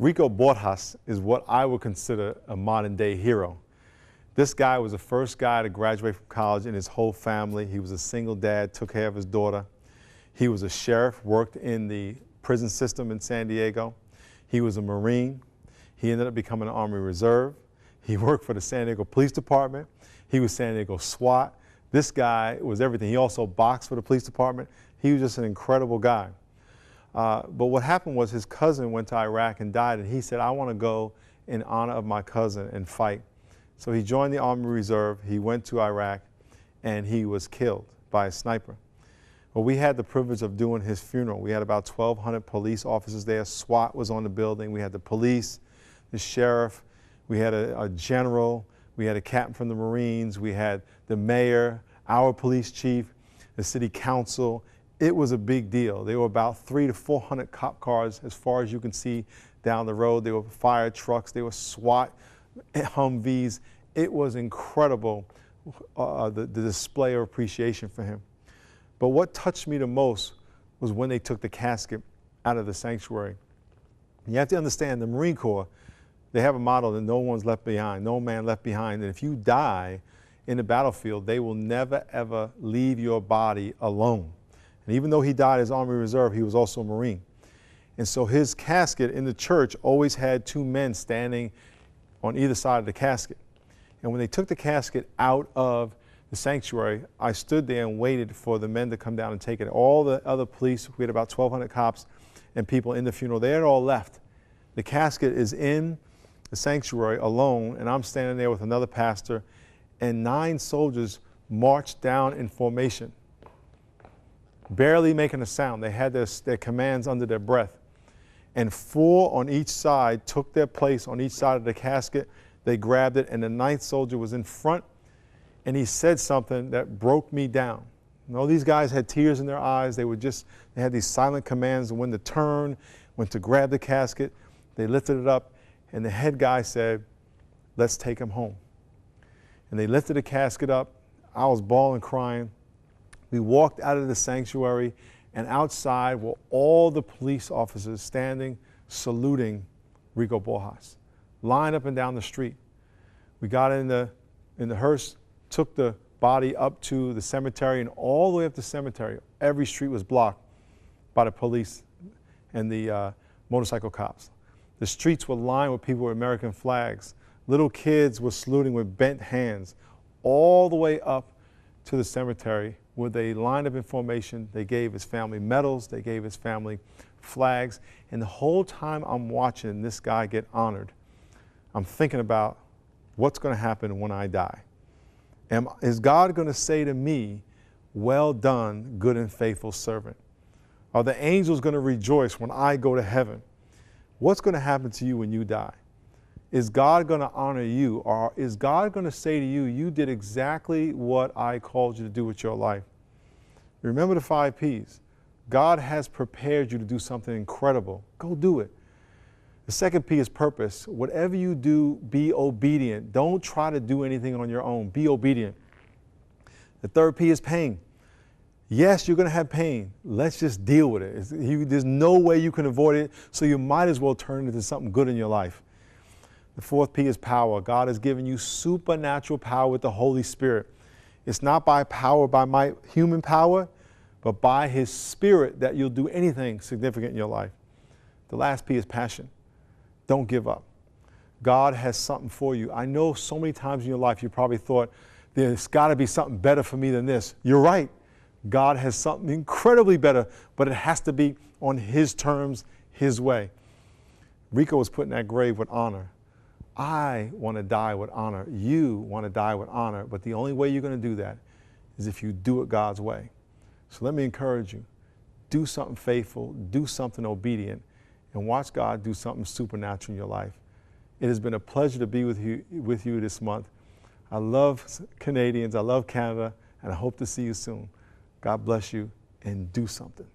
Rico Borjas is what I would consider a modern day hero. This guy was the first guy to graduate from college in his whole family. He was a single dad, took care of his daughter. He was a sheriff, worked in the prison system in San Diego. He was a Marine. He ended up becoming an Army Reserve. He worked for the San Diego Police Department. He was San Diego SWAT. This guy was everything. He also boxed for the police department. He was just an incredible guy. But what happened was his cousin went to Iraq and died, and he said, I want to go in honor of my cousin and fight. So he joined the Army Reserve, he went to Iraq, and he was killed by a sniper. Well, we had the privilege of doing his funeral. We had about 1,200 police officers there. SWAT was on the building. We had the police, the sheriff, we had a general, we had a captain from the Marines, we had the mayor, our police chief, the city council. It was a big deal. There were about 300 to 400 cop cars as far as you can see down the road. There were fire trucks, there were SWAT Humvees. It was incredible, the display of appreciation for him. But what touched me the most was when they took the casket out of the sanctuary. You have to understand, the Marine Corps, they have a motto that no one's left behind, no man left behind. And if you die in the battlefield, they will never, ever leave your body alone. And even though he died as Army Reserve, he was also a Marine. And so his casket in the church always had two men standing on either side of the casket. And when they took the casket out of the sanctuary, I stood there and waited for the men to come down and take it. All the other police, we had about 1,200 cops and people in the funeral, they had all left. The casket is in the sanctuary alone, and I'm standing there with another pastor, and 9 soldiers marched down in formation, barely making a sound. They had their commands under their breath. And 4 on each side took their place on each side of the casket. They grabbed it, and the 9th soldier was in front, and he said something that broke me down. You know, these guys had tears in their eyes. They had these silent commands when to turn, when to grab the casket. They lifted it up, and the head guy said, let's take him home. And they lifted the casket up. I was bawling, crying. We walked out of the sanctuary, and outside were all the police officers standing, saluting Rico Borjas, lined up and down the street. We got in the hearse, took the body up to the cemetery, and all the way up the cemetery, every street was blocked by the police and the motorcycle cops. The streets were lined with people with American flags. Little kids were saluting with bent hands, all the way up to the cemetery, where they lined up in formation. They gave his family medals, they gave his family flags, and the whole time I'm watching this guy get honored, I'm thinking about what's going to happen when I die. Is God going to say to me, well done, good and faithful servant? Are the angels going to rejoice when I go to heaven? What's going to happen to you when you die? Is God going to honor you, or is God going to say to you, you did exactly what I called you to do with your life? Remember the 5 Ps. God has prepared you to do something incredible. Go do it. The second P is purpose. Whatever you do, be obedient. Don't try to do anything on your own. Be obedient. The third P is pain. Yes, you're going to have pain. Let's just deal with it. There's no way you can avoid it, so you might as well turn it into something good in your life. The fourth P is power. God has given you supernatural power with the Holy Spirit. It's not by power, by my human power, but by His Spirit that you'll do anything significant in your life. The last P is passion. Don't give up. God has something for you. I know so many times in your life you probably thought, there's got to be something better for me than this. You're right. God has something incredibly better, but it has to be on His terms, His way. Rico was put in that grave with honor. I want to die with honor. You want to die with honor, but the only way you're going to do that is if you do it God's way. So let me encourage you. Do something faithful, do something obedient, and watch God do something supernatural in your life. It has been a pleasure to be with you this month. I love Canadians, I love Canada, and I hope to see you soon. God bless you, and do something.